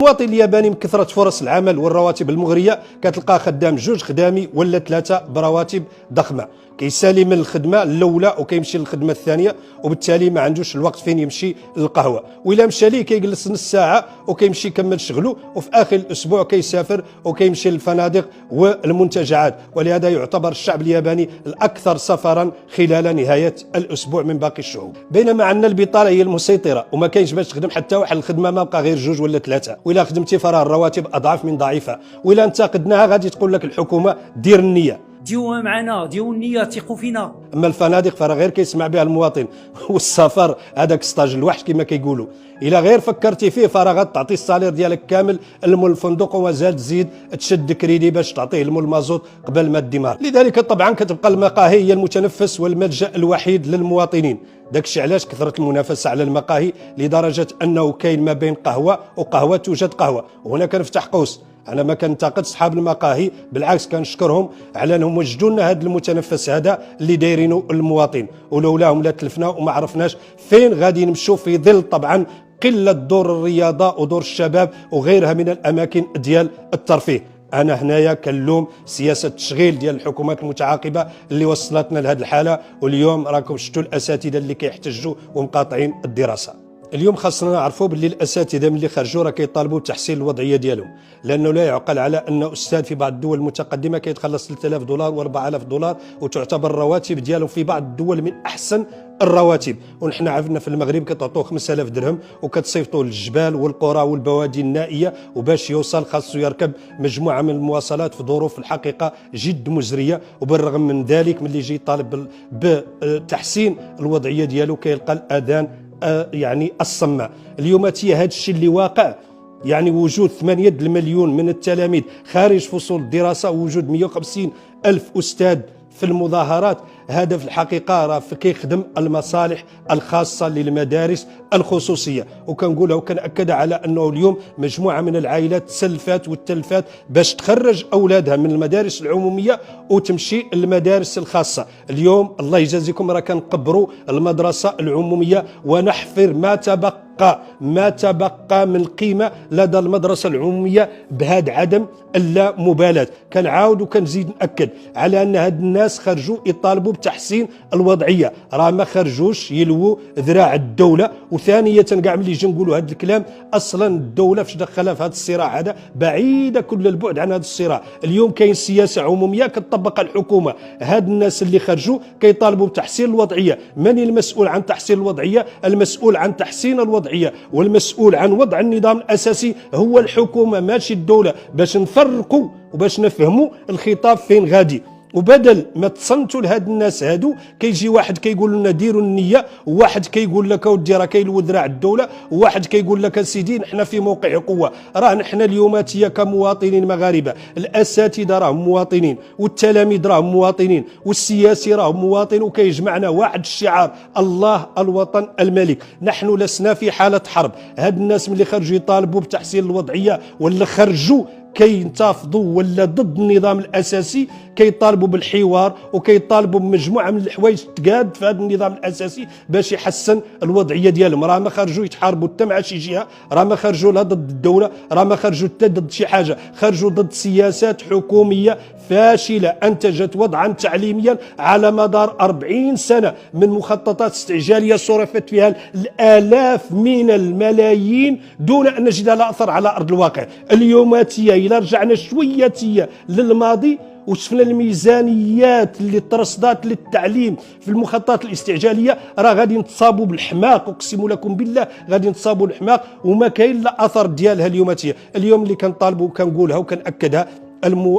المواطن الياباني من كثرة فرص العمل والرواتب المغرية كتلقاه خدام جوج خدامي ولا ثلاثة برواتب ضخمة، كيسالي من الخدمة الأولى وكيمشي للخدمة الثانية، وبالتالي ما عندوش الوقت فين يمشي للقهوة، وإلا مشى ليه كيجلس نص ساعة وكيمشي يكمل شغله، وفي آخر الأسبوع كيسافر وكيمشي للفنادق والمنتجعات. ولهذا يعتبر الشعب الياباني الأكثر سفرا خلال نهاية الأسبوع من باقي الشعوب. بينما عندنا البطالة هي المسيطرة وما كاينش باش تخدم حتى واحد الخدمة، ما بقى غير جوج ولا ثلاثة، وإلا خدمتي فراه الرواتب أضعاف من ضعيفة، وإلا انتقدناها غادي تقول لك الحكومة دير النية، ديوها معنا، ديو النية، ثقوا فينا. اما الفنادق فراه غير كيسمع بها المواطن والسفر هذاك ستاج الوحش كما كيقولوا، الا غير فكرتي فيه فراه غتعطي الصالير ديالك كامل لمول الفندق ومازال تزيد تشد كريدي باش تعطيه لمول المازوت قبل ما الدمار. لذلك طبعا كتبقى المقاهي هي المتنفس والملجا الوحيد للمواطنين. داكشي علاش كثرت المنافسه على المقاهي لدرجه انه كاين ما بين قهوه وقهوه توجد قهوه. وهنا كنفتح قوس، انا ما كنتقد اصحاب المقاهي، بالعكس كنشكرهم على انهم وجدوا لنا هذا المتنفس هذا اللي دايرينه المواطن، ولولاهم لا تلفنا وما عرفناش فين غادي نمشوا في ظل طبعا قله دور الرياضه ودور الشباب وغيرها من الاماكن ديال الترفيه. انا هنايا كنلوم سياسه التشغيل ديال الحكومات المتعاقبه اللي وصلتنا لهذه الحاله، واليوم راكم شفتوا الاساتذه اللي كيحتجوا ومقاطعين الدراسه. اليوم خاصنا نعرفوا باللي الاساتذه ملي خرجوا راه كيطالبوا بتحسين الوضعيه ديالهم، لانه لا يعقل على ان استاذ في بعض الدول المتقدمه كيتخلص 3000 دولار و4000 دولار وتعتبر الرواتب ديالهم في بعض الدول من احسن الرواتب، ونحن عرفنا في المغرب كتعطوه 5000 درهم وكتصيفطوه للجبال والقرى والبوادي النائيه، وباش يوصل خاصو يركب مجموعه من المواصلات في ظروف الحقيقه جد مزريه. وبالرغم من ذلك ملي يجي يطالب بتحسين الوضعيه ديالو كيلقى الاذان يعني الصماء. اليوم هذا الشيء اللي واقع، يعني وجود 8 مليون من التلاميذ خارج فصول الدراسه ووجود 150 ألف أستاذ في المظاهرات، هذا في الحقيقه راه كيخدم المصالح الخاصه للمدارس الخصوصيه. وكنقولها وكنأكد على انه اليوم مجموعه من العائلات تسلفات والتلفات باش تخرج اولادها من المدارس العموميه وتمشي للمدارس الخاصه. اليوم الله يجازيكم راه كنقبروا المدرسه العموميه ونحفر ما تبقى من قيمه لدى المدرسه العموميه بهذا عدم اللامبالاه. كنعاود وكنزيد ناكد على ان هاد الناس خرجوا يطالبوا بتحسين الوضعيه، راه ما خرجوش يلووا ذراع الدوله. وثانيه كاع ملي يجي نقولوا هذا الكلام، اصلا الدوله فاش دخلها في هذا الصراع هذا بعيده كل البعد عن هذا الصراع. اليوم كاين سياسه عموميه كتطبقها الحكومه، هاد الناس اللي خرجوا كيطالبوا بتحسين الوضعيه. من المسؤول عن تحسين الوضعيه؟ المسؤول عن تحسين الوضعيه والمسؤول عن وضع النظام الاساسي هو الحكومه ماشي الدوله، باش نفرقوا وباش نفهموا الخطاب فين غادي. وبدل ما تصنتوا لهاد الناس هادو كيجي واحد كيقول لنا ديروا النيه، وواحد كيقول لك ودي راه كيلو ذراع الدوله، وواحد كيقول لك سيدي نحن في موقع قوه. راه نحن اليوم كمواطنين مغاربه، الاساتذه راهم مواطنين والتلاميذ راهم مواطنين والسياسي راهم مواطن، وكيجمعنا واحد الشعار: الله الوطن الملك. نحن لسنا في حاله حرب. هاد الناس ملي خرجوا يطالبوا بتحسين الوضعيه ولا خرجوا كينتفضوا ولا ضد النظام الاساسي، كيطالبوا بالحوار وكيطالبوا بمجموعه من الحوايج تقاد في هذا النظام الاساسي باش يحسن الوضعيه ديالهم. راه ما خرجوا يتحاربوا حتى مع شي جهه، راه ما خرجوا لا ضد الدوله، راه ما خرجوا حتى ضد شي حاجه، خرجوا ضد سياسات حكوميه فاشله انتجت وضعا تعليميا على مدار 40 سنه من مخططات استعجاليه صرفت فيها الالاف من الملايين دون ان نجد لها اثر على ارض الواقع. اليوماتيه الى رجعنا شويه للماضي وشفنا الميزانيات اللي ترصدات للتعليم في المخططات الاستعجاليه، راه غادي نتصابوا بالحماق، اقسم لكم بالله غادي نتصابوا بالحماق وما كاين لا اثر ديالها اليوماتيه. اليوم اللي كنطالبوا وكنقولها وكنأكدها،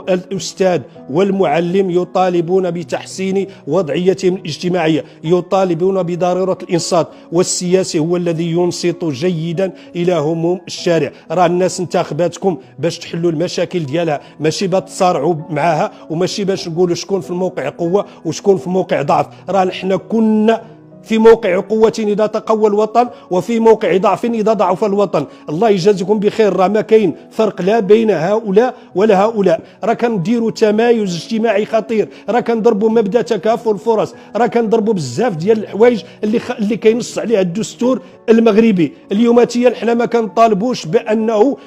الأستاذ والمعلم يطالبون بتحسين وضعيتهم الاجتماعية، يطالبون بضرورة الإنصات، والسياسي هو الذي ينصت جيدا إلى هموم الشارع. راه الناس انتخباتكم باش تحلوا المشاكل ديالها، ماشي باش تصارعوا معها، وماشي باش نقولوا شكون في الموقع قوة وشكون في موقع ضعف. راه نحن كنا في موقع قوة إذا تقوى الوطن، وفي موقع ضعف إذا ضعف الوطن. الله يجازيكم بخير. راه ما كاين فرق لا بين هؤلاء ولا هؤلاء، راه كنديروا تمايز اجتماعي خطير، راه كنضربوا مبدا تكافل الفرص، راه كنضربوا بزاف ديال الحوايج اللي كينص عليها الدستور المغربي. اليوماتيه حنا ما كنطالبوش بانه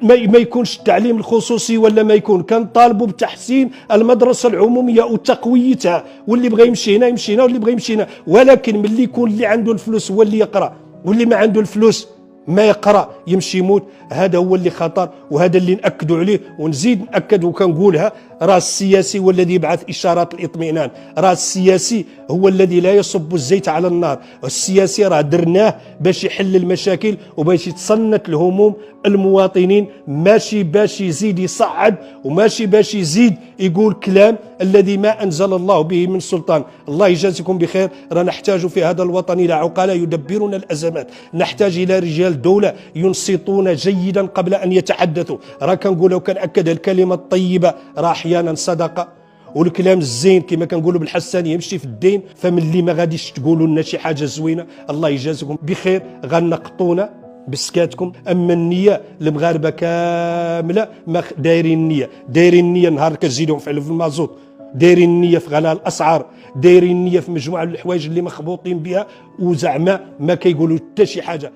ما يكونش التعليم الخصوصي ولا ما يكون، كنطالبوا بتحسين المدرسه العموميه وتقويتها، واللي بغى يمشي هنا يمشي هنا واللي بغى يمشي هنا، ولكن ملي يكون اللي عنده الفلوس هو اللي يقرا واللي ما عنده الفلوس ما يقرا يمشي يموت، هذا هو اللي خطر، وهذا اللي نأكدوا عليه ونزيد نأكد وكنقولها. راه السياسي هو الذي يبعث إشارات الاطمئنان، راه السياسي هو الذي لا يصب الزيت على النار، السياسي راه درناه باش يحل المشاكل وباش يتصنت الهموم المواطنين، ماشي باش يزيد يصعد وماشي باش يزيد يقول كلام الذي ما أنزل الله به من سلطان. الله يجازيكم بخير. راه نحتاج في هذا الوطن إلى عقلاء يدبرون الأزمات، نحتاج إلى رجال دولة ينصتون جيدا قبل أن يتحدثوا. راه كنقول وكنأكد الكلمة الطيبة راه أحيانا صدقة، والكلام الزين كما كنقولوا بالحسانيه يمشي في الدين، فملي ما غاديش تقولوا لنا شي حاجه زوينه الله يجازيكم بخير غنقطونا بسكاتكم. اما النيه المغاربه كامله ما دايرين النيه نهار كتزيدوا فعلا في المازوت، دايرين النيه في غلاء الاسعار، دايرين النيه في مجموعه من الحوايج اللي مخبوطين بها، وزعما ما كيقولوا حتى شي حاجه.